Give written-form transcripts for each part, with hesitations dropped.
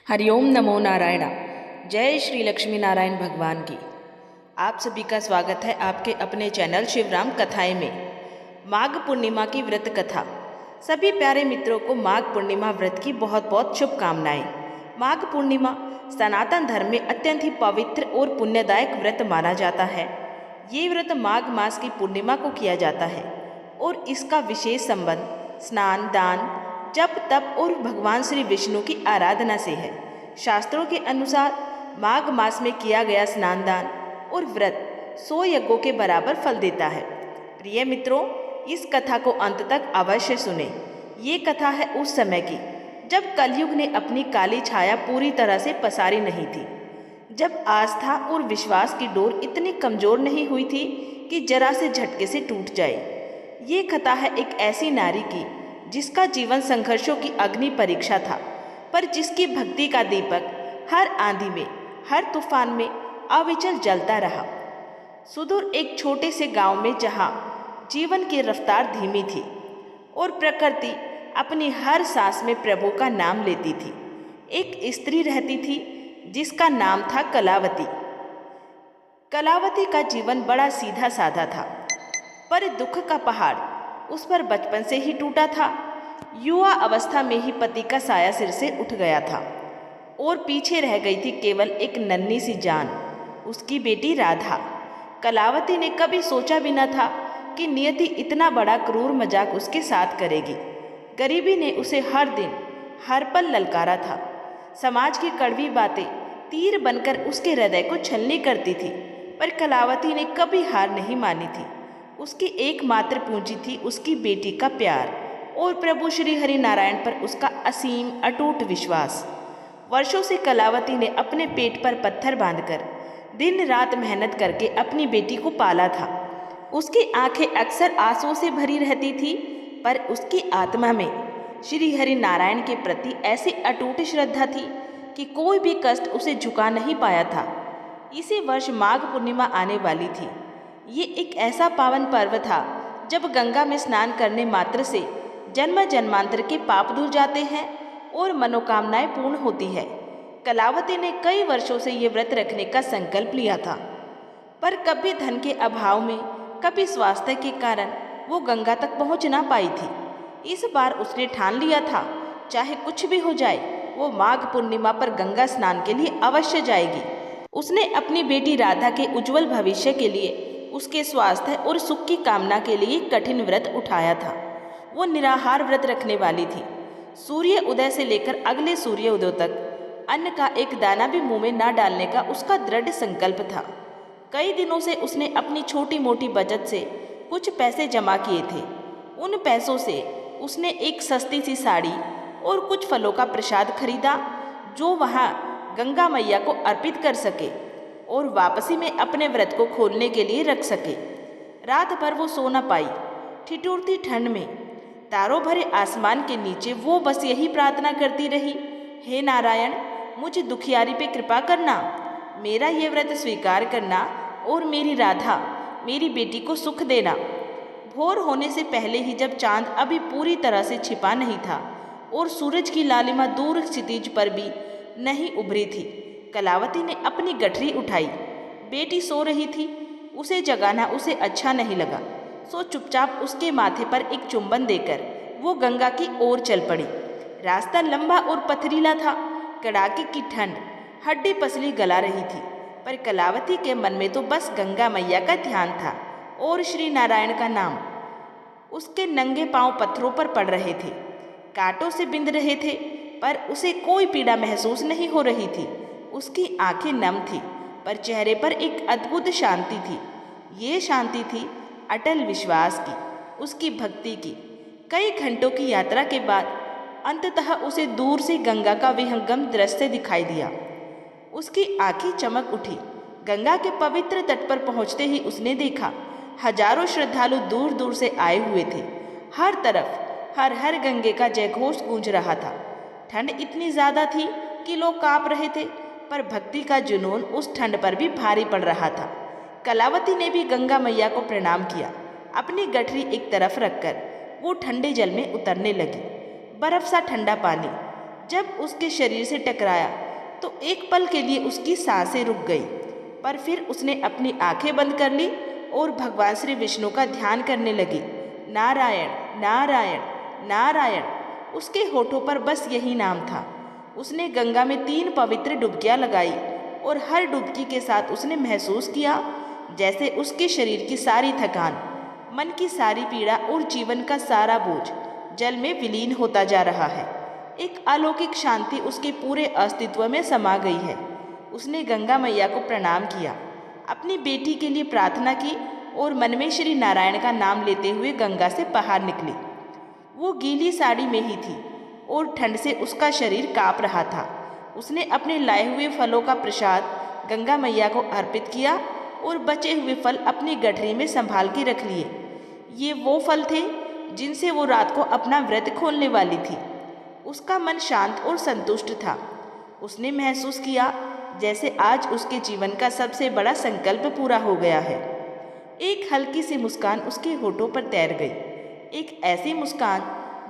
हरिओम नमो नारायण। जय श्री लक्ष्मी नारायण भगवान की। आप सभी का स्वागत है आपके अपने चैनल शिवराम कथाएं में। माघ पूर्णिमा की व्रत कथा। सभी प्यारे मित्रों को माघ पूर्णिमा व्रत की बहुत बहुत शुभकामनाएं। माघ पूर्णिमा सनातन धर्म में अत्यंत ही पवित्र और पुण्यदायक व्रत माना जाता है। ये व्रत माघ मास की पूर्णिमा को किया जाता है और इसका विशेष संबंध स्नान, दान, जप, तप और भगवान श्री विष्णु की आराधना से है। शास्त्रों के अनुसार माघ मास में किया गया स्नान, दान और व्रत 100 यज्ञों के बराबर फल देता है। प्रिय मित्रों, इस कथा को अंत तक अवश्य सुने। ये कथा है उस समय की जब कलयुग ने अपनी काली छाया पूरी तरह से पसारी नहीं थी, जब आस्था और विश्वास की डोर इतनी कमजोर नहीं हुई थी कि जरा से झटके से टूट जाए। ये कथा है एक ऐसी नारी की जिसका जीवन संघर्षों की अग्नि परीक्षा था, पर जिसकी भक्ति का दीपक हर आंधी में, हर तूफान में अविचल जलता रहा। सुदूर एक छोटे से गांव में जहां जीवन की रफ्तार धीमी थी और प्रकृति अपनी हर सांस में प्रभु का नाम लेती थी, एक स्त्री रहती थी जिसका नाम था कलावती। कलावती का जीवन बड़ा सीधा साधा था, पर दुख का पहाड़ उस पर बचपन से ही टूटा था। युवा अवस्था में ही पति का साया सिर से उठ गया था और पीछे रह गई थी केवल एक नन्ही सी जान, उसकी बेटी राधा। कलावती ने कभी सोचा भी न था कि नियति इतना बड़ा क्रूर मजाक उसके साथ करेगी। गरीबी ने उसे हर दिन हर पल ललकारा था। समाज की कड़वी बातें तीर बनकर उसके हृदय को छलनी करती थी, पर कलावती ने कभी हार नहीं मानी थी। उसकी एकमात्र पूंजी थी उसकी बेटी का प्यार और प्रभु श्री हरि नारायण पर उसका असीम अटूट विश्वास। वर्षों से कलावती ने अपने पेट पर पत्थर बांधकर दिन रात मेहनत करके अपनी बेटी को पाला था। उसकी आंखें अक्सर आंसुओं से भरी रहती थी, पर उसकी आत्मा में श्री हरि नारायण के प्रति ऐसी अटूट श्रद्धा थी कि कोई भी कष्ट उसे झुका नहीं पाया था। इसी वर्ष माघ पूर्णिमा आने वाली थी। ये एक ऐसा पावन पर्व था जब गंगा में स्नान करने मात्र से जन्म जन्मांतर के पाप धुल जाते हैं और मनोकामनाएं पूर्ण होती है। कलावती ने कई वर्षों से ये व्रत रखने का संकल्प लिया था, पर कभी धन के अभाव में, कभी स्वास्थ्य के कारण वो गंगा तक पहुंच ना पाई थी। इस बार उसने ठान लिया था, चाहे कुछ भी हो जाए, वो माघ पूर्णिमा पर गंगा स्नान के लिए अवश्य जाएगी। उसने अपनी बेटी राधा के उज्जवल भविष्य के लिए, उसके स्वास्थ्य और सुख की कामना के लिए कठिन व्रत उठाया था। वो निराहार व्रत रखने वाली थी। सूर्य उदय से लेकर अगले सूर्य उदय तक अन्न का एक दाना भी मुंह में ना डालने का उसका दृढ़ संकल्प था। कई दिनों से उसने अपनी छोटी मोटी बचत से कुछ पैसे जमा किए थे। उन पैसों से उसने एक सस्ती सी साड़ी और कुछ फलों का प्रसाद खरीदा, जो वहाँ गंगा मैया को अर्पित कर सके और वापसी में अपने व्रत को खोलने के लिए रख सके। रात भर वो सो न पाई। ठिठुरती ठंड में तारों भरे आसमान के नीचे वो बस यही प्रार्थना करती रही, हे नारायण, मुझे दुखियारी पे कृपा करना, मेरा ये व्रत स्वीकार करना और मेरी राधा, मेरी बेटी को सुख देना। भोर होने से पहले ही, जब चांद अभी पूरी तरह से छिपा नहीं था और सूरज की लालिमा दूर क्षितिज पर भी नहीं उभरी थी, कलावती ने अपनी गठरी उठाई। बेटी सो रही थी, उसे जगाना उसे अच्छा नहीं लगा, सो चुपचाप उसके माथे पर एक चुंबन देकर वो गंगा की ओर चल पड़ी। रास्ता लंबा और पथरीला था। कड़ाके की ठंड हड्डी पसली गला रही थी, पर कलावती के मन में तो बस गंगा मैया का ध्यान था और श्री नारायण का नाम। उसके नंगे पांव पत्थरों पर पड़ रहे थे, कांटों से बिंध रहे थे, पर उसे कोई पीड़ा महसूस नहीं हो रही थी। उसकी आंखें नम थी, पर चेहरे पर एक अद्भुत शांति थी। ये शांति थी अटल विश्वास की, उसकी भक्ति की। कई घंटों की यात्रा के बाद अंततः उसे दूर से गंगा का विहंगम दृश्य दिखाई दिया। उसकी आंखें चमक उठी। गंगा के पवित्र तट पर पहुंचते ही उसने देखा, हजारों श्रद्धालु दूर दूर से आए हुए थे। हर तरफ हर हर गंगे का जयघोष गूंज रहा था। ठंड इतनी ज्यादा थी कि लोग कांप रहे थे, पर भक्ति का जुनून उस ठंड पर भी भारी पड़ रहा था। कलावती ने भी गंगा मैया को प्रणाम किया। अपनी गठरी एक तरफ रखकर वो ठंडे जल में उतरने लगी। बर्फ सा ठंडा पानी जब उसके शरीर से टकराया तो एक पल के लिए उसकी सांसें रुक गई, पर फिर उसने अपनी आंखें बंद कर ली और भगवान श्री विष्णु का ध्यान करने लगी। नारायण नारायण नारायण, उसके होठों पर बस यही नाम था। उसने गंगा में 3 पवित्र डुबकियां लगाई और हर डुबकी के साथ उसने महसूस किया जैसे उसके शरीर की सारी थकान, मन की सारी पीड़ा और जीवन का सारा बोझ जल में विलीन होता जा रहा है। एक अलौकिक शांति उसके पूरे अस्तित्व में समा गई है। उसने गंगा मैया को प्रणाम किया, अपनी बेटी के लिए प्रार्थना की और मन में श्री नारायण का नाम लेते हुए गंगा से बाहर निकली। वो गीली साड़ी में ही थी और ठंड से उसका शरीर काँप रहा था। उसने अपने लाए हुए फलों का प्रसाद गंगा मैया को अर्पित किया और बचे हुए फल अपनी गठरी में संभाल के रख लिए। ये वो फल थे जिनसे वो रात को अपना व्रत खोलने वाली थी। उसका मन शांत और संतुष्ट था। उसने महसूस किया जैसे आज उसके जीवन का सबसे बड़ा संकल्प पूरा हो गया है। एक हल्की सी मुस्कान उसके होठों पर तैर गई, एक ऐसी मुस्कान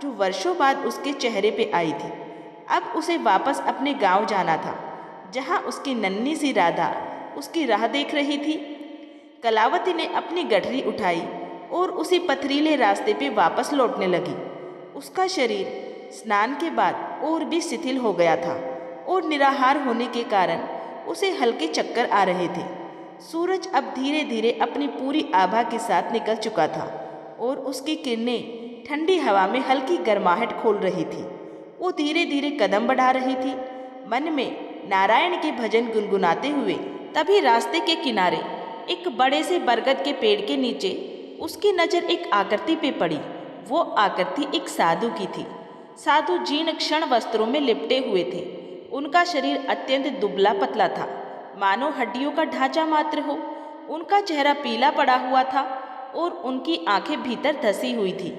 जो वर्षों बाद उसके चेहरे पे आई थी। अब उसे वापस अपने गांव जाना था, जहां उसकी नन्ही सी राधा उसकी राह देख रही थी। कलावती ने अपनी गठरी उठाई और उसी पथरीले रास्ते पे वापस लौटने लगी। उसका शरीर स्नान के बाद और भी शिथिल हो गया था और निराहार होने के कारण उसे हल्के चक्कर आ रहे थे। सूरज अब धीरे धीरे अपनी पूरी आभा के साथ निकल चुका था और उसकी किरणें ठंडी हवा में हल्की गर्माहट खोल रही थी। वो धीरे धीरे कदम बढ़ा रही थी, मन में नारायण के भजन गुनगुनाते हुए। तभी रास्ते के किनारे एक बड़े से बरगद के पेड़ के नीचे उसकी नज़र एक आकृति पे पड़ी। वो आकृति एक साधु की थी। साधु जीर्ण क्षण वस्त्रों में लिपटे हुए थे। उनका शरीर अत्यंत दुबला पतला था, मानो हड्डियों का ढांचा मात्र हो। उनका चेहरा पीला पड़ा हुआ था और उनकी आंखें भीतर धसी हुई थी।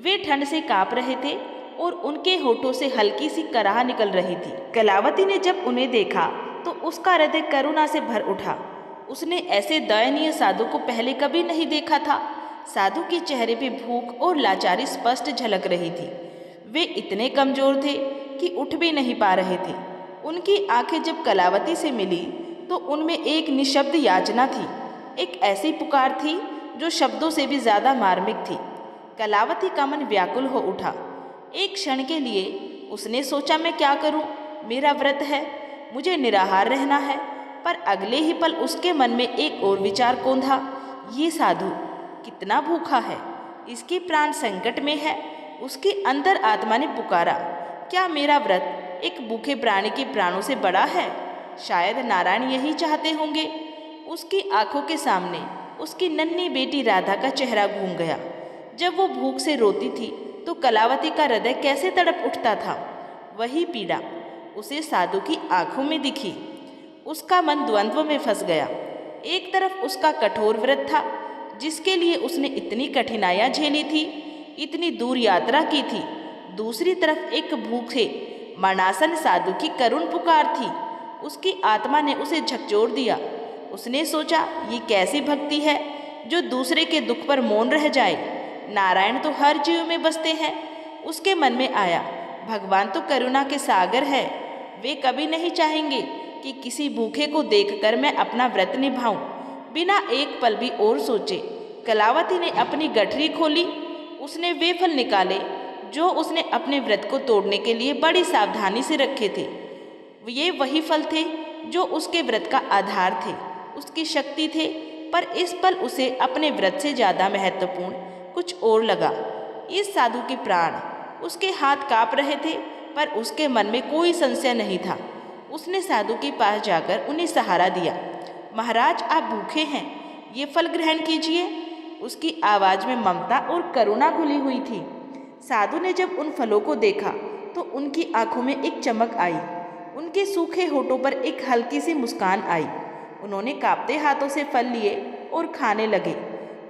वे ठंड से काँप रहे थे और उनके होठों से हल्की सी कराह निकल रही थी। कलावती ने जब उन्हें देखा तो उसका हृदय करुणा से भर उठा। उसने ऐसे दयनीय साधु को पहले कभी नहीं देखा था। साधु के चेहरे पे भूख और लाचारी स्पष्ट झलक रही थी। वे इतने कमजोर थे कि उठ भी नहीं पा रहे थे। उनकी आंखें जब कलावती से मिली तो उनमें एक निशब्द याचना थी, एक ऐसी पुकार थी जो शब्दों से भी ज्यादा मार्मिक थी। कलावती का मन व्याकुल हो उठा। एक क्षण के लिए उसने सोचा, मैं क्या करूं? मेरा व्रत है, मुझे निराहार रहना है। पर अगले ही पल उसके मन में एक और विचार कौंधा, ये साधु कितना भूखा है, इसके प्राण संकट में है। उसके अंदर आत्मा ने पुकारा, क्या मेरा व्रत एक भूखे प्राणी के प्राणों से बड़ा है? शायद नारायण यही चाहते होंगे। उसकी आंखों के सामने उसकी नन्ही बेटी राधा का चेहरा घूम गया। जब वो भूख से रोती थी तो कलावती का हृदय कैसे तड़प उठता था। वही पीड़ा उसे साधु की आंखों में दिखी। उसका मन द्वंद्व में फंस गया। एक तरफ उसका कठोर व्रत था जिसके लिए उसने इतनी कठिनाइयां झेली थी, इतनी दूर यात्रा की थी। दूसरी तरफ एक भूखे मरणासन साधु की करुण पुकार थी। उसकी आत्मा ने उसे झकझोर दिया। उसने सोचा, ये कैसी भक्ति है जो दूसरे के दुख पर मौन रह जाए। नारायण तो हर जीव में बसते हैं। उसके मन में आया, भगवान तो करुणा के सागर है। वे कभी नहीं चाहेंगे कि किसी भूखे को देखकर मैं अपना व्रत निभाऊं। बिना एक पल भी और सोचे कलावती ने अपनी गठरी खोली। उसने वे फल निकाले जो उसने अपने व्रत को तोड़ने के लिए बड़ी सावधानी से रखे थे। ये वही फल थे जो उसके व्रत का आधार थे, उसकी शक्ति थे। पर इस पल उसे अपने व्रत से ज़्यादा महत्वपूर्ण कुछ और लगा। इस साधु के प्राण, उसके हाथ काँप रहे थे पर उसके मन में कोई संशय नहीं था। उसने साधु के पास जाकर उन्हें सहारा दिया। महाराज, आप भूखे हैं, ये फल ग्रहण कीजिए। उसकी आवाज़ में ममता और करुणा घुली हुई थी। साधु ने जब उन फलों को देखा तो उनकी आंखों में एक चमक आई। उनके सूखे होठों पर एक हल्की सी मुस्कान आई। उन्होंने कांपते हाथों से फल लिए और खाने लगे।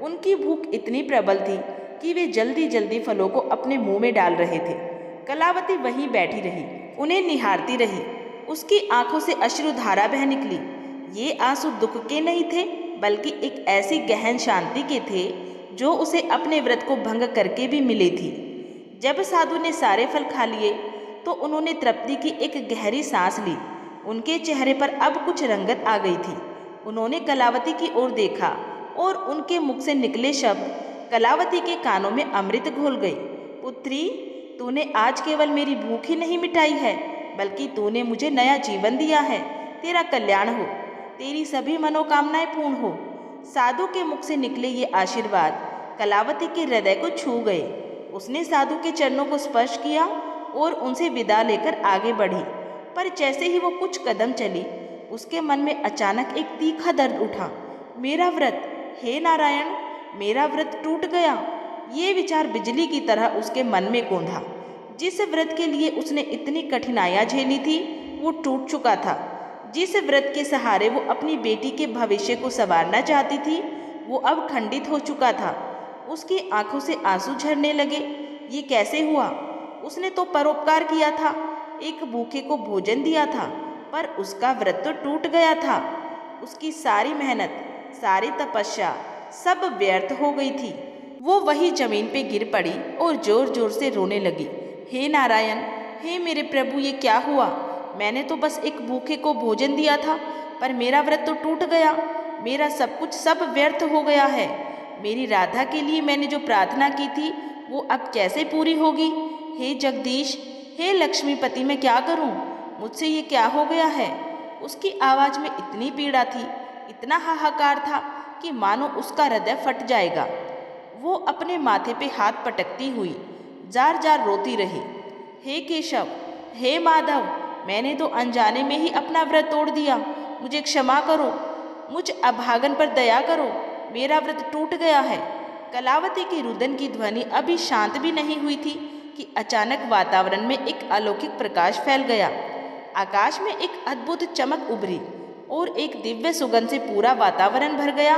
उनकी भूख इतनी प्रबल थी कि वे जल्दी जल्दी फलों को अपने मुंह में डाल रहे थे। कलावती वहीं बैठी रही, उन्हें निहारती रही। उसकी आंखों से अश्रुधारा बह निकली। ये आंसू दुख के नहीं थे, बल्कि एक ऐसी गहन शांति के थे जो उसे अपने व्रत को भंग करके भी मिली थी। जब साधु ने सारे फल खा लिए तो उन्होंने तृप्ति की एक गहरी सांस ली। उनके चेहरे पर अब कुछ रंगत आ गई थी। उन्होंने कलावती की ओर देखा और उनके मुख से निकले शब्द कलावती के कानों में अमृत घोल गए। पुत्री, तूने आज केवल मेरी भूख ही नहीं मिटाई है, बल्कि तूने मुझे नया जीवन दिया है। तेरा कल्याण हो, तेरी सभी मनोकामनाएं पूर्ण हो। साधु के मुख से निकले ये आशीर्वाद कलावती के हृदय को छू गए। उसने साधु के चरणों को स्पर्श किया और उनसे विदा लेकर आगे बढ़ी। पर जैसे ही वो कुछ कदम चली, उसके मन में अचानक एक तीखा दर्द उठा। मेरा व्रत, हे नारायण, मेरा व्रत टूट गया। ये विचार बिजली की तरह उसके मन में कौंधा। जिस व्रत के लिए उसने इतनी कठिनाइयां झेली थी, वो टूट चुका था। जिस व्रत के सहारे वो अपनी बेटी के भविष्य को संवारना चाहती थी, वो अब खंडित हो चुका था। उसकी आंखों से आंसू झरने लगे। ये कैसे हुआ? उसने तो परोपकार किया था, एक भूखे को भोजन दिया था, पर उसका व्रत तो टूट गया था। उसकी सारी मेहनत, सारी तपस्या सब व्यर्थ हो गई थी। वो वही जमीन पे गिर पड़ी और जोर जोर से रोने लगी। हे नारायण, हे मेरे प्रभु, ये क्या हुआ? मैंने तो बस एक भूखे को भोजन दिया था, पर मेरा व्रत तो टूट गया। मेरा सब कुछ सब व्यर्थ हो गया है। मेरी राधा के लिए मैंने जो प्रार्थना की थी, वो अब कैसे पूरी होगी? हे जगदीश, हे लक्ष्मीपति, मैं क्या करूं? मुझसे ये क्या हो गया है? उसकी आवाज में इतनी पीड़ा थी, इतना हाहाकार था कि मानो उसका हृदय फट जाएगा। वो अपने माथे पे हाथ पटकती हुई जार जार रोती रही। हे केशव, हे माधव, मैंने तो अनजाने में ही अपना व्रत तोड़ दिया। मुझे क्षमा करो, मुझ अभागन पर दया करो। मेरा व्रत टूट गया है। कलावती की रुदन की ध्वनि अभी शांत भी नहीं हुई थी कि अचानक वातावरण में एक अलौकिक प्रकाश फैल गया। आकाश में एक अद्भुत चमक उभरी और एक दिव्य सुगंध से पूरा वातावरण भर गया।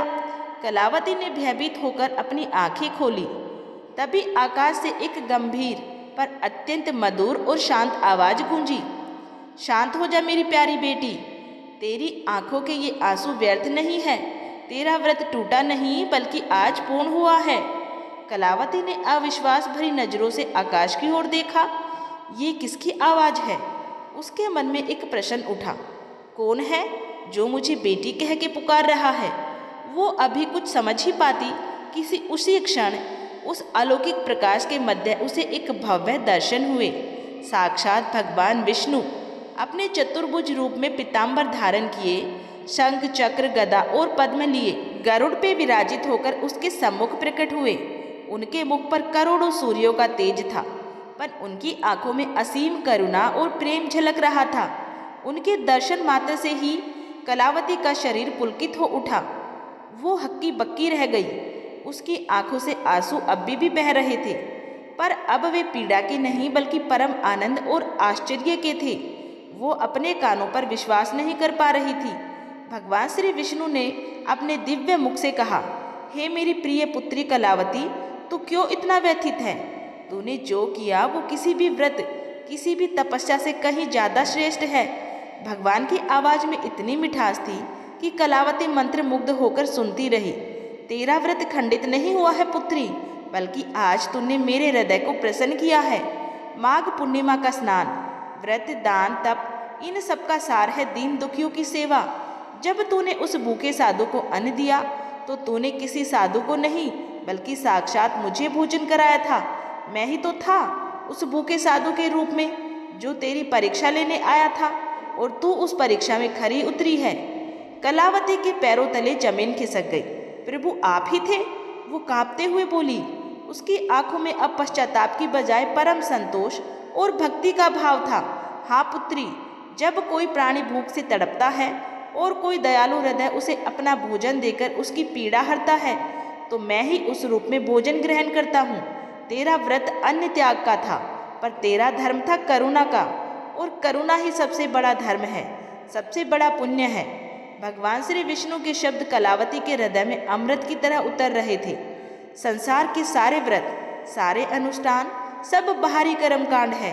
कलावती ने भयभीत होकर अपनी आंखें खोली। तभी आकाश से एक गंभीर पर अत्यंत मधुर और शांत आवाज गूंजी। शांत हो जा मेरी प्यारी बेटी, तेरी आंखों के ये आंसू व्यर्थ नहीं है। तेरा व्रत टूटा नहीं, बल्कि आज पूर्ण हुआ है। कलावती ने अविश्वास भरी नजरों से आकाश की ओर देखा। ये किसकी आवाज है? उसके मन में एक प्रश्न उठा। कौन है जो मुझे बेटी कह के पुकार रहा है? वो अभी कुछ समझ ही पाती कि उसी क्षण उस अलौकिक प्रकाश के मध्य उसे एक भव्य दर्शन हुए। साक्षात भगवान विष्णु अपने चतुर्भुज रूप में पीताम्बर धारण किए, शंख चक्र गदा और पद्म लिए गरुड़ पे विराजित होकर उसके सम्मुख प्रकट हुए। उनके मुख पर करोड़ों सूर्यों का तेज था, पर उनकी आंखों में असीम करुणा और प्रेम झलक रहा था। उनके दर्शन मात्र से ही कलावती का शरीर पुलकित हो उठा। वो हक्की बक्की रह गई। उसकी आंखों से आंसू अभी भी बह रहे थे, पर अब वे पीड़ा के नहीं बल्कि परम आनंद और आश्चर्य के थे। वो अपने कानों पर विश्वास नहीं कर पा रही थी। भगवान श्री विष्णु ने अपने दिव्य मुख से कहा, हे मेरी प्रिय पुत्री कलावती, तू क्यों इतना व्यथित है? तूने जो किया वो किसी भी व्रत, किसी भी तपस्या से कहीं ज्यादा श्रेष्ठ है। भगवान की आवाज में इतनी मिठास थी कि कलावती मंत्र मुग्ध होकर सुनती रही। तेरा व्रत खंडित नहीं हुआ है पुत्री, बल्कि आज तूने मेरे हृदय को प्रसन्न किया है। माघ पूर्णिमा का स्नान, व्रत, दान, तप, इन सब का सार है दीन दुखियों की सेवा। जब तूने उस भूखे साधु को अन्न दिया, तो तूने किसी साधु को नहीं बल्कि साक्षात मुझे भोजन कराया था। मैं ही तो था उस भूखे साधु के रूप में जो तेरी परीक्षा लेने आया था, और तू उस परीक्षा में खरी उतरी है। कलावती के पैरों तले जमीन खिसक गई। प्रभु आप ही थे? वो कांपते हुए बोली। उसकी आंखों में अब पश्चाताप की बजाय परम संतोष और भक्ति का भाव था। हाँ पुत्री, जब कोई प्राणी भूख से तड़पता है और कोई दयालु हृदय उसे अपना भोजन देकर उसकी पीड़ा हरता है, तो मैं ही उस रूप में भोजन ग्रहण करता हूँ। तेरा व्रत अन्न त्याग का था, पर तेरा धर्म था करुणा का, और करुणा ही सबसे बड़ा धर्म है, सबसे बड़ा पुण्य है। भगवान श्री विष्णु के शब्द कलावती के हृदय में अमृत की तरह उतर रहे थे। संसार के सारे व्रत, सारे अनुष्ठान, सब बाहरी कर्मकांड है।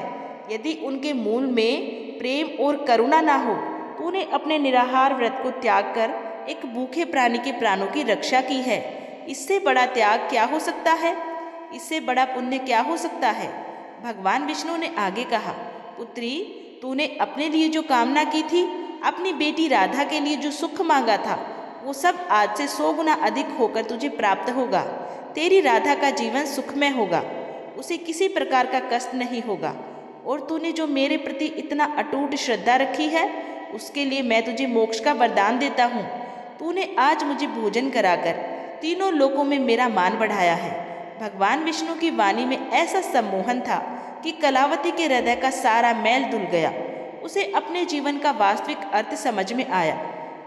यदि उनके मूल में प्रेम और करुणा ना हो, तूने अपने निराहार व्रत को त्याग कर एक भूखे प्राणी के प्राणों की रक्षा की है। इससे बड़ा त्याग क्या हो सकता है? इससे बड़ा पुण्य क्या हो सकता है? भगवान विष्णु ने आगे कहा, पुत्री, तूने अपने लिए जो कामना की थी, अपनी बेटी राधा के लिए जो सुख मांगा था, वो सब आज से 100 गुना अधिक होकर तुझे प्राप्त होगा। तेरी राधा का जीवन सुखमय होगा, उसे किसी प्रकार का कष्ट नहीं होगा। और तूने जो मेरे प्रति इतना अटूट श्रद्धा रखी है, उसके लिए मैं तुझे मोक्ष का वरदान देता हूँ। तूने आज मुझे भोजन कराकर तीनों लोकों में मेरा मान बढ़ाया है। भगवान विष्णु की वाणी में ऐसा सम्मोहन था कि कलावती के हृदय का सारा मैल धुल गया। उसे अपने जीवन का वास्तविक अर्थ समझ में आया।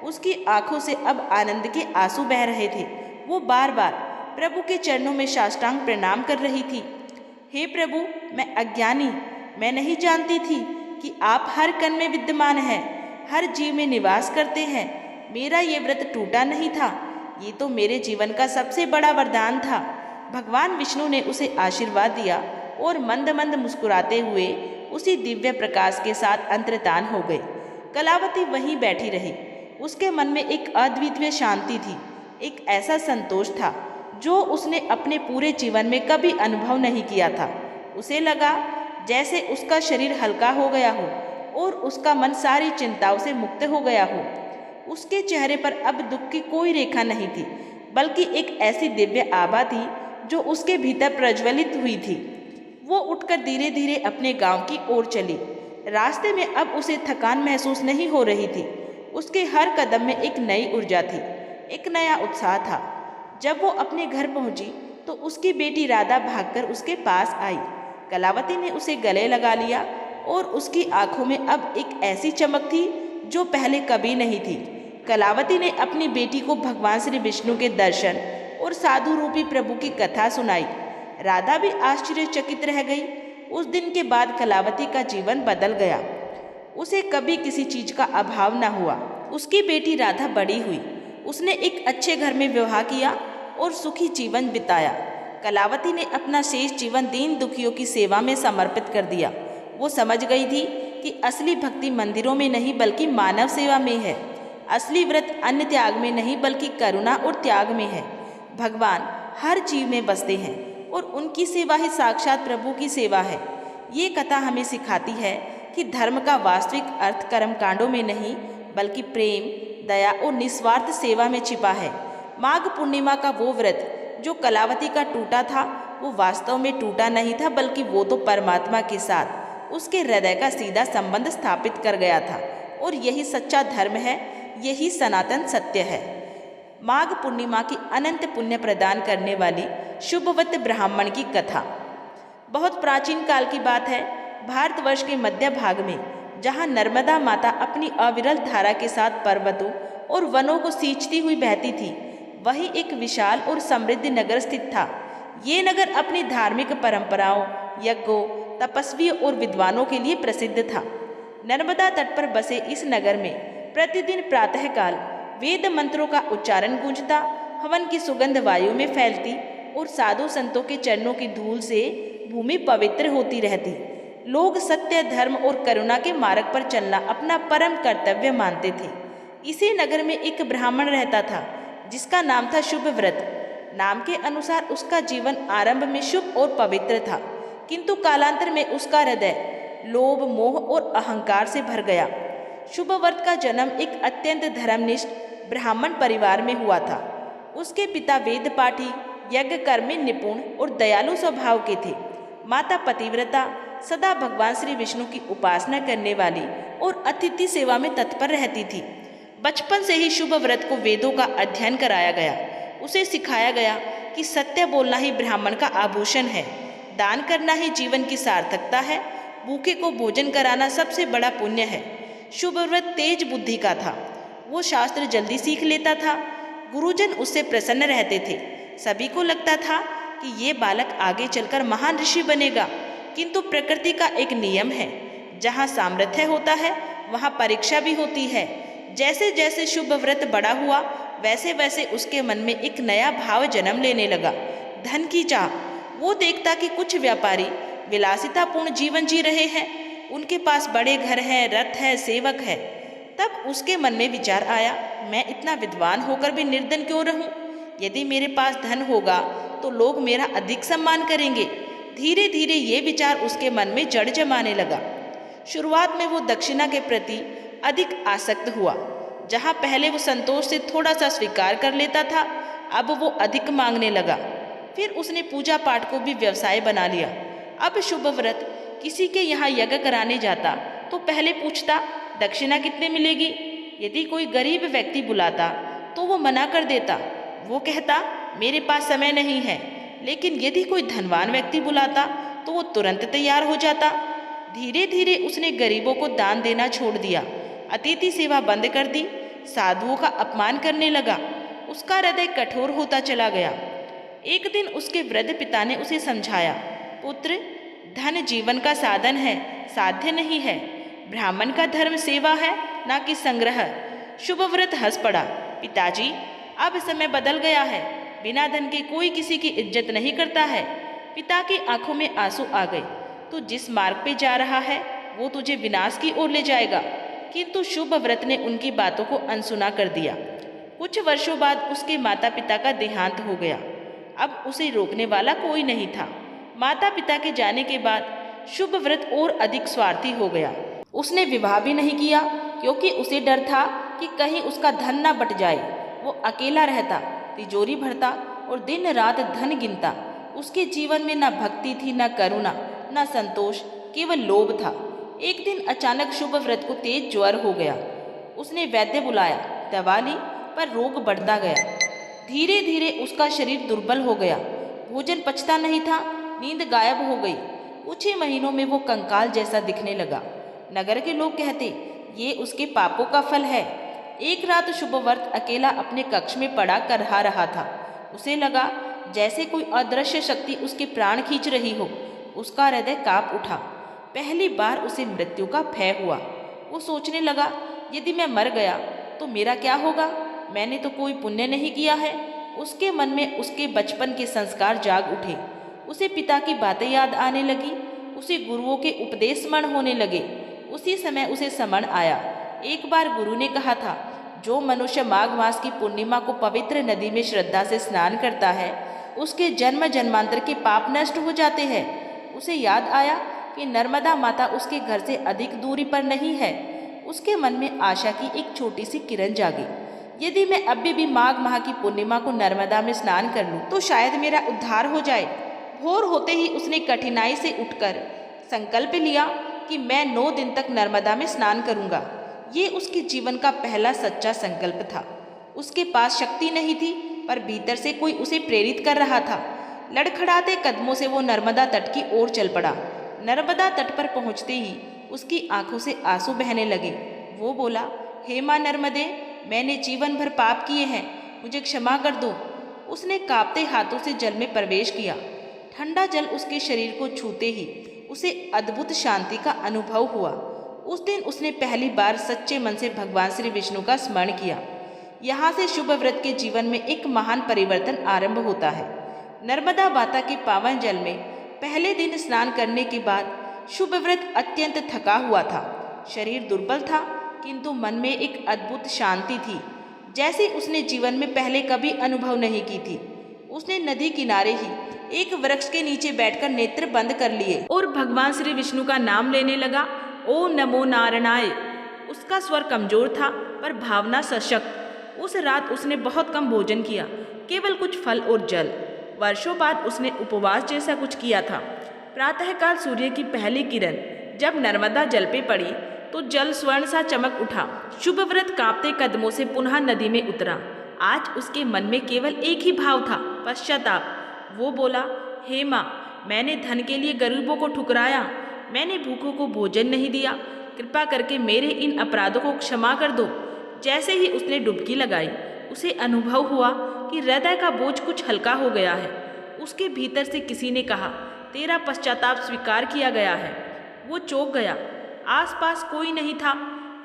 उसकी आंखों से अब आनंद के आंसू बह रहे थे। वो बार बार प्रभु के चरणों में साष्टांग प्रणाम कर रही थी। हे प्रभु, मैं अज्ञानी, मैं नहीं जानती थी कि आप हर कण में विद्यमान हैं, हर जीव में निवास करते हैं। मेरा ये व्रत टूटा नहीं था, ये तो मेरे जीवन का सबसे बड़ा वरदान था। भगवान विष्णु ने उसे आशीर्वाद दिया और मंद मंद मुस्कुराते हुए उसी दिव्य प्रकाश के साथ अंतर्धान हो गए। कलावती वहीं बैठी रही। उसके मन में एक अद्वितीय शांति थी, एक ऐसा संतोष था जो उसने अपने पूरे जीवन में कभी अनुभव नहीं किया था। उसे लगा जैसे उसका शरीर हल्का हो गया हो और उसका मन सारी चिंताओं से मुक्त हो गया हो। उसके चेहरे पर अब दुख की कोई रेखा नहीं थी, बल्कि एक ऐसी दिव्य आभा थी जो उसके भीतर प्रज्वलित हुई थी। वो उठकर धीरे धीरे अपने गांव की ओर चली। रास्ते में अब उसे थकान महसूस नहीं हो रही थी। उसके हर कदम में एक नई ऊर्जा थी, एक नया उत्साह था। जब वो अपने घर पहुंची तो उसकी बेटी राधा भागकर उसके पास आई। कलावती ने उसे गले लगा लिया और उसकी आंखों में अब एक ऐसी चमक थी जो पहले कभी नहीं थी। कलावती ने अपनी बेटी को भगवान श्री विष्णु के दर्शन और साधु रूपी प्रभु की कथा सुनाई। राधा भी आश्चर्यचकित रह गई। उस दिन के बाद कलावती का जीवन बदल गया। उसे कभी किसी चीज का अभाव न हुआ। उसकी बेटी राधा बड़ी हुई। उसने एक अच्छे घर में विवाह किया और सुखी जीवन बिताया। कलावती ने अपना शेष जीवन दीन दुखियों की सेवा में समर्पित कर दिया। वो समझ गई थी कि असली भक्ति मंदिरों में नहीं बल्कि मानव सेवा में है। असली व्रत अन्न त्याग में नहीं बल्कि करुणा और त्याग में है। भगवान हर जीव में बसते हैं और उनकी सेवा ही साक्षात प्रभु की सेवा है। ये कथा हमें सिखाती है कि धर्म का वास्तविक अर्थ कर्मकांडों में नहीं बल्कि प्रेम, दया और निस्वार्थ सेवा में छिपा है। माघ पूर्णिमा का वो व्रत जो कलावती का टूटा था, वो वास्तव में टूटा नहीं था, बल्कि वो तो परमात्मा के साथ उसके हृदय का सीधा संबंध स्थापित कर गया था। और यही सच्चा धर्म है, यही सनातन सत्य है। माघ पूर्णिमा की अनंत पुण्य प्रदान करने वाली शुभवत ब्राह्मण की कथा बहुत प्राचीन काल की बात है। भारतवर्ष के मध्य भाग में, जहाँ नर्मदा माता अपनी अविरल धारा के साथ पर्वतों और वनों को सींचती हुई बहती थी, वहीं एक विशाल और समृद्ध नगर स्थित था। ये नगर अपनी धार्मिक परंपराओं, यज्ञों, तपस्वियों और विद्वानों के लिए प्रसिद्ध था। नर्मदा तट पर बसे इस नगर में प्रतिदिन प्रातःकाल वेद मंत्रों का उच्चारण गूंजता, हवन की सुगंध वायु में फैलती और साधु संतों के चरणों की धूल से भूमि पवित्र होती रहती। लोग सत्य, धर्म और करुणा के मार्ग पर चलना अपना परम कर्तव्य मानते थे। इसी नगर में एक ब्राह्मण रहता था जिसका नाम था शुभव्रत। नाम के अनुसार उसका जीवन आरंभ में शुभ और पवित्र था, किंतु कालांतर में उसका हृदय लोभ, मोह और अहंकार से भर गया। शुभव्रत का जन्म एक अत्यंत धर्मनिष्ठ ब्राह्मण परिवार में हुआ था। उसके पिता वेद पाठी, यज्ञ कर्म में निपुण और दयालु स्वभाव के थे। माता पतिव्रता, सदा भगवान श्री विष्णु की उपासना करने वाली और अतिथि सेवा में तत्पर रहती थी। बचपन से ही शुभव्रत को वेदों का अध्ययन कराया गया। उसे सिखाया गया कि सत्य बोलना ही ब्राह्मण का आभूषण है, दान करना ही जीवन की सार्थकता है, भूखे को भोजन कराना सबसे बड़ा पुण्य है। शुभव्रत तेज बुद्धि का था। वो शास्त्र जल्दी सीख लेता था। गुरुजन उससे प्रसन्न रहते थे। सभी को लगता था कि ये बालक आगे चलकर महान ऋषि बनेगा, किंतु प्रकृति का एक नियम है, जहाँ सामर्थ्य होता है वहाँ परीक्षा भी होती है। जैसे जैसे शुभव्रत बड़ा हुआ, वैसे वैसे उसके मन में एक नया भाव जन्म लेने लगा, धन की चाह। वो देखता कि कुछ व्यापारी विलासितापूर्ण जीवन जी रहे हैं, उनके पास बड़े घर हैं, रथ है, सेवक है। तब उसके मन में विचार आया, मैं इतना विद्वान होकर भी निर्धन क्यों रहूं? यदि मेरे पास धन होगा तो लोग मेरा अधिक सम्मान करेंगे। धीरे धीरे ये विचार उसके मन में जड़ जमाने लगा। शुरुआत में वो दक्षिणा के प्रति अधिक आसक्त हुआ। जहाँ पहले वो संतोष से थोड़ा सा स्वीकार कर लेता था, अब वो अधिक मांगने लगा। फिर उसने पूजा पाठ को भी व्यवसाय बना लिया। अब शुभ व्रत किसी के यहाँ यज्ञ कराने जाता तो पहले पूछता दक्षिणा कितने मिलेगी। यदि कोई गरीब व्यक्ति बुलाता तो वो मना कर देता। वो कहता मेरे पास समय नहीं है। लेकिन यदि कोई धनवान व्यक्ति बुलाता तो वो तुरंत तैयार हो जाता। धीरे धीरे उसने गरीबों को दान देना छोड़ दिया, अतिथि सेवा बंद कर दी, साधुओं का अपमान करने लगा। उसका हृदय कठोर होता चला गया। एक दिन उसके वृद्ध पिता ने उसे समझाया, पुत्र, धन जीवन का साधन है, साध्य नहीं है। ब्राह्मण का धर्म सेवा है, ना कि संग्रह। शुभ व्रत हंस पड़ा, पिताजी, अब समय बदल गया है। बिना धन के कोई किसी की इज्जत नहीं करता है। पिता की आंखों में आंसू आ गए। तू जिस मार्ग पे जा रहा है वो तुझे विनाश की ओर ले जाएगा। किंतु शुभ व्रत ने उनकी बातों को अनसुना कर दिया। कुछ वर्षों बाद उसके माता पिता का देहांत हो गया। अब उसे रोकने वाला कोई नहीं था। माता पिता के जाने के बाद शुभ व्रत और अधिक स्वार्थी हो गया। उसने विवाह भी नहीं किया क्योंकि उसे डर था कि कहीं उसका धन ना बट जाए। वो अकेला रहता, तिजोरी भरता और दिन रात धन गिनता। उसके जीवन में न भक्ति थी, न करुणा, न संतोष, केवल लोभ था। एक दिन अचानक शुभ व्रत को तेज ज्वर हो गया। उसने वैद्य बुलाया, दवा ली, पर रोग बढ़ता गया। धीरे धीरे उसका शरीर दुर्बल हो गया। भोजन पचता नहीं था, नींद गायब हो गई। कुछ ही महीनों में वो कंकाल जैसा दिखने लगा। नगर के लोग कहते ये उसके पापों का फल है। एक रात शुभ व्रत अकेला अपने कक्ष में पड़ा करहा रहा था। उसे लगा जैसे कोई अदृश्य शक्ति उसके प्राण खींच रही हो। उसका हृदय कांप उठा। पहली बार उसे मृत्यु का भय हुआ। वो सोचने लगा, यदि मैं मर गया तो मेरा क्या होगा? मैंने तो कोई पुण्य नहीं किया है। उसके मन में उसके बचपन के संस्कार जाग उठे। उसे पिता की बातें याद आने लगी। उसे गुरुओं के उपदेश स्मरण होने लगे। उसी समय उसे स्मरण आया, एक बार गुरु ने कहा था, जो मनुष्य माघ मास की पूर्णिमा को पवित्र नदी में श्रद्धा से स्नान करता है उसके जन्म जन्मांतर के पाप नष्ट हो जाते हैं। उसे याद आया कि नर्मदा माता उसके घर से अधिक दूरी पर नहीं है। उसके मन में आशा की एक छोटी सी किरण जागी। यदि मैं अभी भी माघ माह की पूर्णिमा को नर्मदा में स्नान कर लूं तो शायद मेरा उद्धार हो जाए। भोर होते ही उसने कठिनाई से उठकर संकल्प लिया कि मैं 9 दिन तक नर्मदा में स्नान करूंगा। ये उसके जीवन का पहला सच्चा संकल्प था। उसके पास शक्ति नहीं थी, पर भीतर से कोई उसे प्रेरित कर रहा था। लड़खड़ाते कदमों से वो नर्मदा तट की ओर चल पड़ा। नर्मदा तट पर पहुंचते ही उसकी आंखों से आंसू बहने लगे। वो बोला, हे माँ नर्मदे, मैंने जीवन भर पाप किए हैं, मुझे क्षमा कर दो। उसने कांपते हाथों से जल में प्रवेश किया। ठंडा जल उसके शरीर को छूते ही उसे अद्भुत शांति का अनुभव हुआ। उस दिन उसने पहली बार सच्चे मन से भगवान श्री विष्णु का स्मरण किया। यहाँ से शुभ व्रत के जीवन में एक महान परिवर्तन आरंभ होता है। नर्मदा माता के पावन जल में पहले दिन स्नान करने के बाद शुभ व्रत अत्यंत थका हुआ था। शरीर दुर्बल था, किंतु मन में एक अद्भुत शांति थी, जैसे उसने जीवन में पहले कभी अनुभव नहीं की थी। उसने नदी किनारे ही एक वृक्ष के नीचे बैठकर नेत्र बंद कर लिए और भगवान श्री विष्णु का नाम लेने लगा। ओ नमो नारायणाय। उसका स्वर कमजोर था पर भावना सशक्त। उस रात उसने बहुत कम भोजन किया, केवल कुछ फल और जल। वर्षों बाद उसने उपवास जैसा कुछ किया था। प्रातःकाल सूर्य की पहली किरण जब नर्मदा जल पे पड़ी तो जल स्वर्ण सा चमक उठा। शुभ व्रत कांपते कदमों से पुनः नदी में उतरा। आज उसके मन में केवल एक ही भाव था, पश्चाताप। वो बोला, हे माँ, मैंने धन के लिए गरीबों को ठुकराया, मैंने भूखों को भोजन नहीं दिया, कृपा करके मेरे इन अपराधों को क्षमा कर दो। जैसे ही उसने डुबकी लगाई उसे अनुभव हुआ कि हृदय का बोझ कुछ हल्का हो गया है। उसके भीतर से किसी ने कहा, तेरा पश्चाताप स्वीकार किया गया है। वो चौंक गया। आसपास कोई नहीं था।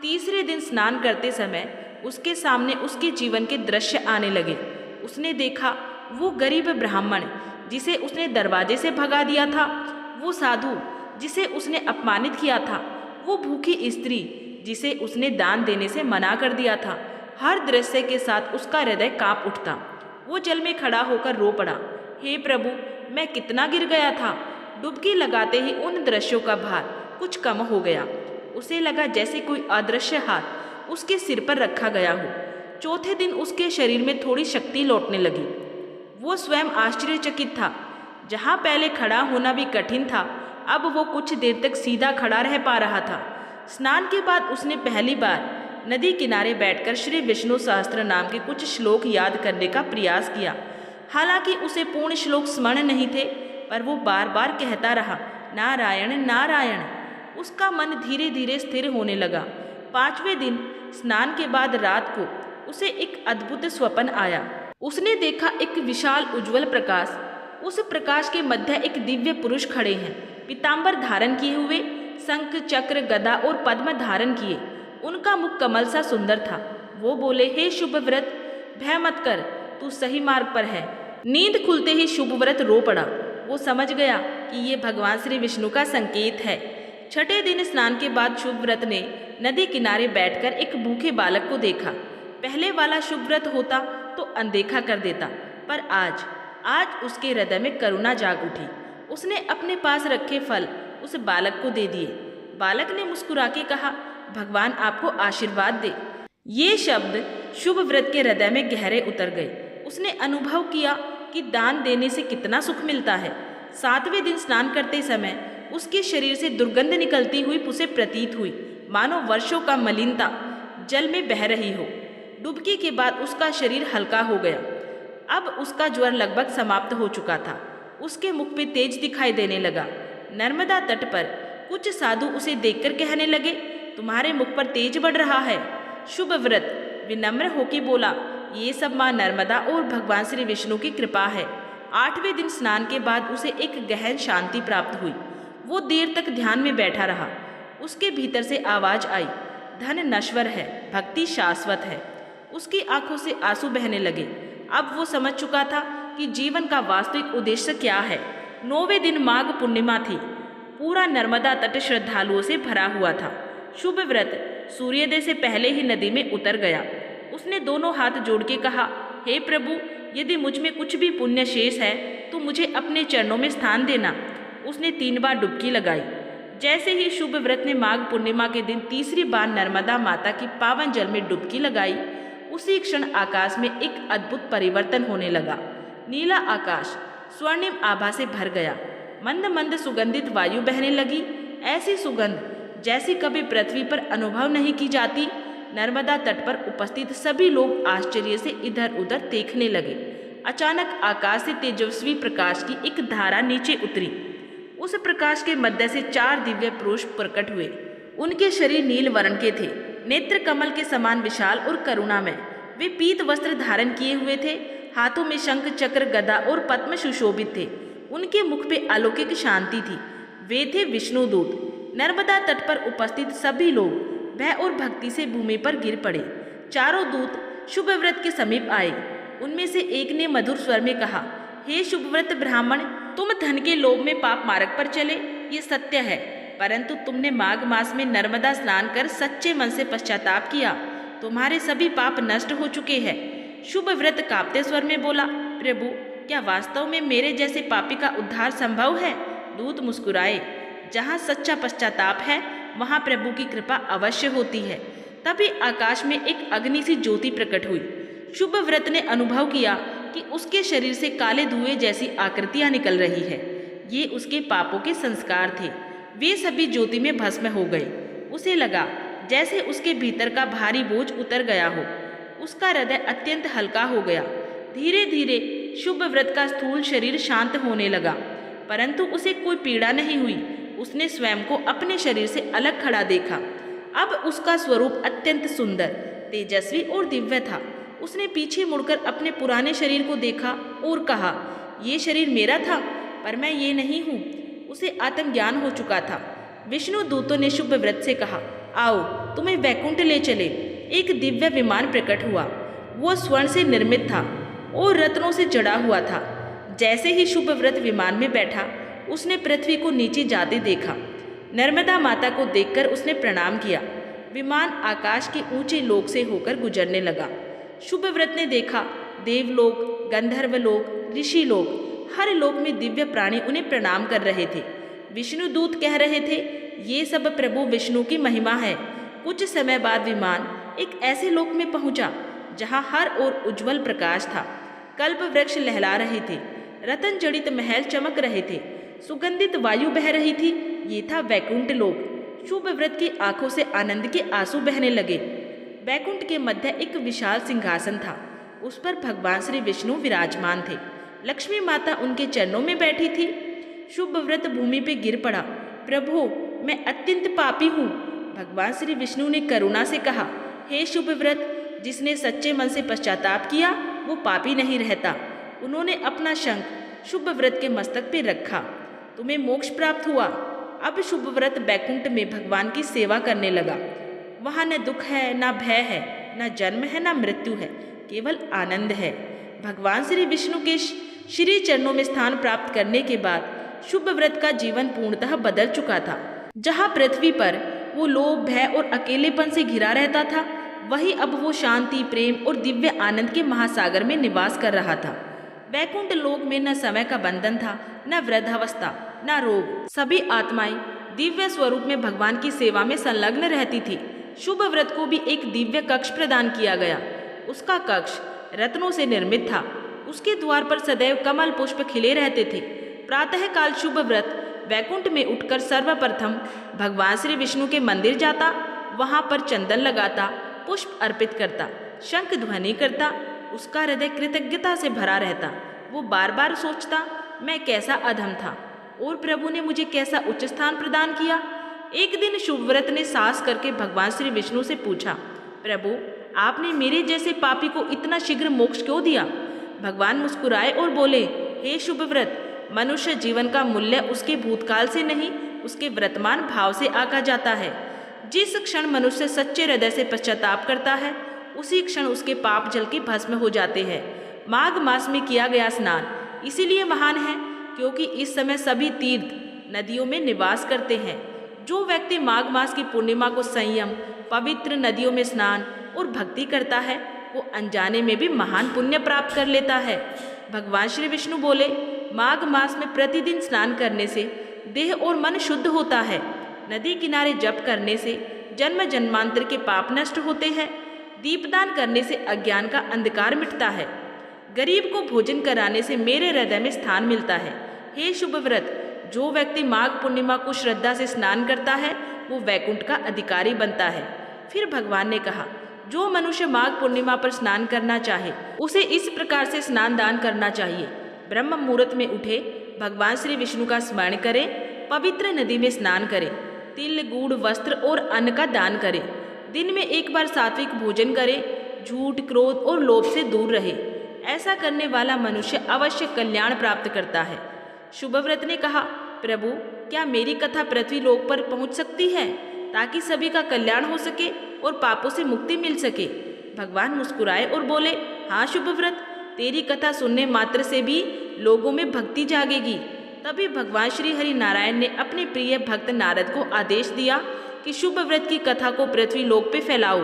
तीसरे दिन स्नान करते समय उसके सामने उसके जीवन के दृश्य आने लगे। उसने देखा वो गरीब ब्राह्मण जिसे उसने दरवाजे से भगा दिया था, वो साधु जिसे उसने अपमानित किया था, वो भूखी स्त्री जिसे उसने दान देने से मना कर दिया था। हर दृश्य के साथ उसका हृदय कांप उठता। वो जल में खड़ा होकर रो पड़ा, हे प्रभु, मैं कितना गिर गया था। डुबकी लगाते ही उन दृश्यों का भार कुछ कम हो गया। उसे लगा जैसे कोई अदृश्य हाथ उसके सिर पर रखा गया हो। चौथे दिन उसके शरीर में थोड़ी शक्ति लौटने लगी। वो स्वयं आश्चर्यचकित था। जहाँ पहले खड़ा होना भी कठिन था, अब वो कुछ देर तक सीधा खड़ा रह पा रहा था। स्नान के बाद उसने पहली बार नदी किनारे बैठकर श्री विष्णु सहस्त्र नाम के कुछ श्लोक याद करने का प्रयास किया। हालांकि उसे पूर्ण श्लोक स्मरण नहीं थे, पर वो बार बार कहता रहा, नारायण नारायण। उसका मन धीरे धीरे स्थिर होने लगा। 5वें दिन स्नान के बाद रात को उसे एक अद्भुत स्वप्न आया। उसने देखा एक विशाल उज्जवल प्रकाश। उस प्रकाश के मध्य एक दिव्य पुरुष खड़े हैं, पीतांबर धारण किए हुए, शंख चक्र गदा और पद्म धारण किए। उनका मुख कमल सा सुंदर था। वो बोले, हे शुभव्रत, भय मत कर, तू सही मार्ग पर है। नींद खुलते ही शुभव्रत रो पड़ा। वो समझ गया कि ये भगवान श्री विष्णु का संकेत है। 6ठे दिन स्नान के बाद शुभव्रत ने नदी किनारे बैठकर एक भूखे बालक को देखा। पहले वाला शुभव्रत होता तो अनदेखा कर देता, पर आज उसके हृदय में करुणा जाग उठी। उसने अपने पास रखे फल उस बालक को दे दिए। बालक ने मुस्कुरा के कहा, भगवान आपको आशीर्वाद दे। ये शब्द शुभव्रत के हृदय में गहरे उतर गए। उसने अनुभव किया कि दान देने से कितना सुख मिलता है। 7वें दिन स्नान करते समय उसके शरीर से दुर्गंध निकलती हुई उसे प्रतीत हुई, मानो वर्षों का मलिनता जल में बह रही हो। डुबकी के बाद उसका शरीर हल्का हो गया। अब उसका ज्वर लगभग समाप्त हो चुका था। उसके मुख पे तेज दिखाई देने लगा। नर्मदा तट पर कुछ साधु उसे देखकर कहने लगे, तुम्हारे मुख पर तेज बढ़ रहा है। शुभव्रत विनम्र होकर बोला, ये सब माँ नर्मदा और भगवान श्री विष्णु की कृपा है। 8वें दिन स्नान के बाद उसे एक गहन शांति प्राप्त हुई। वो देर तक ध्यान में बैठा रहा। उसके भीतर से आवाज आई, धन नश्वर है, भक्ति शाश्वत है। उसकी आंखों से आंसू बहने लगे। अब वो समझ चुका था कि जीवन का वास्तविक उद्देश्य क्या है। 9वें दिन माघ पूर्णिमा थी। पूरा नर्मदा तट श्रद्धालुओं से भरा हुआ था। शुभव्रत सूर्योदय से पहले ही नदी में उतर गया। उसने दोनों हाथ जोड़ के कहा, हे प्रभु, यदि मुझ में कुछ भी पुण्य शेष है तो मुझे अपने चरणों में स्थान देना। उसने 3 बार डुबकी लगाई। जैसे ही शुभव्रत ने माघ पूर्णिमा के दिन तीसरी बार नर्मदा माता की पावन जल में डुबकी लगाई, उसी क्षण आकाश में एक अद्भुत परिवर्तन होने लगा। नीला आकाश स्वर्णिम आभा से भर गया। मंद मंद सुगंधित वायु बहने लगी, ऐसी सुगंध जैसी कभी पृथ्वी पर अनुभव नहीं की जाती। नर्मदा तट पर उपस्थित सभी लोग आश्चर्य से इधर उधर देखने लगे। अचानक आकाश से तेजस्वी प्रकाश की एक धारा नीचे उतरी। उस प्रकाश के मध्य से 4 दिव्य पुरुष प्रकट हुए। उनके शरीर नील वर्ण के थे, नेत्र कमल के समान विशाल और करुणामय। वे पीत वस्त्र धारण किए हुए थे। हाथों में शंख चक्र गदा और पद्म सुशोभित थे। उनके मुख पे अलौकिक शांति थी। वे थे विष्णुदूत। नर्मदा तट पर उपस्थित सभी लोग भय और भक्ति से भूमि पर गिर पड़े। चारों दूत शुभव्रत के समीप आए। उनमें से एक ने मधुर स्वर में कहा, हे शुभव्रत ब्राह्मण, तुम धन के लोभ में पाप मार्ग पर चले, ये सत्य है, परंतु तुमने माघ मास में नर्मदा स्नान कर सच्चे मन से पश्चाताप किया। तुम्हारे सभी पाप नष्ट हो चुके हैं। शुभव्रत कांपते स्वर में बोला, प्रभु, क्या वास्तव में मेरे जैसे पापी का उद्धार संभव है? दूत मुस्कुराए, जहाँ सच्चा पश्चाताप है वहाँ प्रभु की कृपा अवश्य होती है। तभी आकाश में एक अग्नि सी ज्योति प्रकट हुई। शुभव्रत ने अनुभव किया कि उसके शरीर से काले धुएं जैसी आकृतियां निकल रही है। ये उसके पापों के संस्कार थे। वे सभी ज्योति में भस्म हो गए। उसे लगा जैसे उसके भीतर का भारी बोझ उतर गया हो। उसका हृदय अत्यंत हल्का हो गया। धीरे धीरे शुभव्रत का स्थूल शरीर शांत होने लगा, परंतु उसे कोई पीड़ा नहीं हुई। उसने स्वयं को अपने शरीर से अलग खड़ा देखा। अब उसका स्वरूप अत्यंत सुंदर, तेजस्वी और दिव्य था। उसने पीछे मुड़कर अपने पुराने शरीर को देखा और कहा, ये शरीर मेरा था, पर मैं ये नहीं हूँ। उसे आत्मज्ञान हो चुका था। विष्णु दूतों ने शुभव्रत से कहा, आओ तुम्हें वैकुंठ ले चले। एक दिव्य विमान प्रकट हुआ। वो स्वर्ण से निर्मित था और रत्नों से जड़ा हुआ था। जैसे ही शुभव्रत विमान में बैठा, उसने पृथ्वी को नीचे जाते देखा। नर्मदा माता को देखकर उसने प्रणाम किया। विमान आकाश के ऊंचे लोक से होकर गुजरने लगा। शुभव्रत ने देखा देवलोक, गंधर्वलोक, ऋषि लोक, हर लोक में दिव्य प्राणी उन्हें प्रणाम कर रहे थे। विष्णुदूत कह रहे थे, ये सब प्रभु विष्णु की महिमा है। कुछ समय बाद विमान एक ऐसे लोक में पहुंचा जहां हर ओर उज्जवल प्रकाश था। कल्प वृक्ष लहला रहे थे, रतन जड़ित महल चमक रहे थे, सुगंधित वायु बह रही थी। ये था वैकुंठ लोक। शुभ व्रत की आंखों से आनंद के आंसू बहने लगे। वैकुंठ के मध्य एक विशाल सिंहासन था, उस पर भगवान श्री विष्णु विराजमान थे। लक्ष्मी माता उनके चरणों में बैठी थी। शुभ व्रत भूमि पे गिर पड़ा। प्रभु, मैं अत्यंत पापी हूँ। भगवान श्री विष्णु ने करुणा से कहा, हे शुभ व्रत, जिसने सच्चे मन से पश्चाताप किया वो पापी नहीं रहता। उन्होंने अपना शंख शुभ व्रत के मस्तक पे रखा। तुम्हें मोक्ष प्राप्त हुआ। अब शुभ व्रत बैकुंठ में भगवान की सेवा करने लगा। वहाँ न दुख है, न भय है, न जन्म है, न मृत्यु है, केवल आनंद है। भगवान श्री विष्णु के श्री चरणों में स्थान प्राप्त करने के बाद शुभ व्रत का जीवन पूर्णतः बदल चुका था। जहाँ पृथ्वी पर वो लोभ, भय और अकेलेपन से घिरा रहता था, वही अब वो शांति, प्रेम और दिव्य आनंद के महासागर में निवास कर रहा था। वैकुंठ लोक में न समय का बंधन था, न वृद्धावस्था, न रोग। सभी आत्माएं दिव्य स्वरूप में भगवान की सेवा में संलग्न रहती थी। शुभ व्रत को भी एक दिव्य कक्ष प्रदान किया गया। उसका कक्ष रत्नों से निर्मित था। उसके द्वार पर सदैव कमल पुष्प खिले रहते थे। प्रातः काल शुभ व्रत वैकुंठ में उठकर सर्वप्रथम भगवान श्री विष्णु के मंदिर जाता, वहां पर चंदन लगाता, पुष्प अर्पित करता, शंख ध्वनि करता। उसका हृदय कृतज्ञता से भरा रहता। वो बार बार सोचता, मैं कैसा अधम था और प्रभु ने मुझे कैसा उच्च स्थान प्रदान किया। एक दिन शुभ व्रत ने साहस करके भगवान श्री विष्णु से पूछा, प्रभु, आपने मेरे जैसे पापी को इतना शीघ्र मोक्ष क्यों दिया? भगवान मुस्कुराए और बोले, हे शुभ व्रत, मनुष्य जीवन का मूल्य उसके भूतकाल से नहीं, उसके वर्तमान भाव से आंका जाता है। जिस क्षण मनुष्य सच्चे हृदय से पश्चाताप करता है, उसी क्षण उसके पाप जल के भस्म हो जाते हैं। माघ मास में किया गया स्नान इसीलिए महान है क्योंकि इस समय सभी तीर्थ नदियों में निवास करते हैं। जो व्यक्ति माघ मास की पूर्णिमा को संयम, पवित्र नदियों में स्नान और भक्ति करता है, वो अनजाने में भी महान पुण्य प्राप्त कर लेता है। भगवान श्री विष्णु बोले, माघ मास में प्रतिदिन स्नान करने से देह और मन शुद्ध होता है। नदी किनारे जप करने से जन्म जन्मांतर के पाप नष्ट होते हैं। दीपदान करने से अज्ञान का अंधकार मिटता है। गरीब को भोजन कराने से मेरे हृदय में स्थान मिलता है। हे शुभ व्रत, जो व्यक्ति माघ पूर्णिमा को श्रद्धा से स्नान करता है, वो वैकुंठ का अधिकारी बनता है। फिर भगवान ने कहा, जो मनुष्य माघ पूर्णिमा पर स्नान करना चाहे, उसे इस प्रकार से स्नान दान करना चाहिए। ब्रह्म मुहूर्त में उठे, भगवान श्री विष्णु का स्मरण करें, पवित्र नदी में स्नान करें, तिल, गुड़, वस्त्र और अन्न का दान करें। दिन में एक बार सात्विक भोजन करें, झूठ, क्रोध और लोभ से दूर रहे। ऐसा करने वाला मनुष्य अवश्य कल्याण प्राप्त करता है। शुभ व्रत ने कहा, प्रभु, क्या मेरी कथा पृथ्वी लोक पर पहुंच सकती है ताकि सभी का कल्याण हो सके और पापों से मुक्ति मिल सके? भगवान मुस्कुराए और बोले, हाँ शुभ व्रत, तेरी कथा सुनने मात्र से भी लोगों में भक्ति जागेगी। तभी भगवान श्री हरि नारायण ने अपने प्रिय भक्त नारद को आदेश दिया कि शुभ व्रत की कथा को पृथ्वी लोक पे फैलाओ।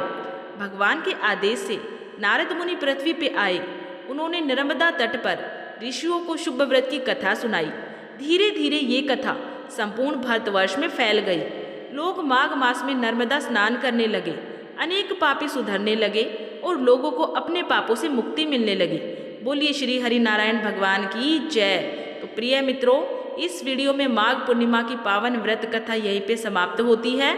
भगवान के आदेश से नारद मुनि पृथ्वी पे आए। उन्होंने नर्मदा तट पर ऋषियों को शुभ व्रत की कथा सुनाई। धीरे धीरे ये कथा संपूर्ण भारतवर्ष में फैल गई। लोग माघ मास में नर्मदा स्नान करने लगे। अनेक पापी सुधरने लगे और लोगों को अपने पापों से मुक्ति मिलने लगी। बोलिए श्री हरि नारायण भगवान की जय। तो प्रिय मित्रों, इस वीडियो में माघ पूर्णिमा की पावन व्रत कथा यहीं पे समाप्त होती है।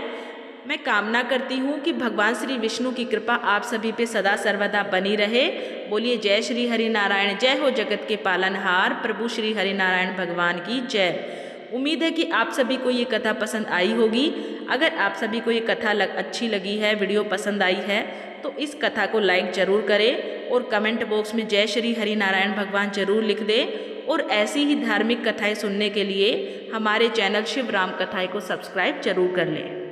मैं कामना करती हूँ कि भगवान श्री विष्णु की कृपा आप सभी पे सदा सर्वदा बनी रहे। बोलिए जय श्री हरि नारायण, जय हो जगत के पालनहार प्रभु श्री हरि नारायण भगवान की जय। उम्मीद है कि आप सभी को ये कथा पसंद आई होगी। अगर आप सभी को ये कथा अच्छी लगी है, वीडियो पसंद आई है, तो इस कथा को लाइक जरूर करें और कमेंट बॉक्स में जय श्री हरि नारायण भगवान जरूर लिख दें। और ऐसी ही धार्मिक कथाएं सुनने के लिए हमारे चैनल शिवराम कथाएं को सब्सक्राइब जरूर कर लें।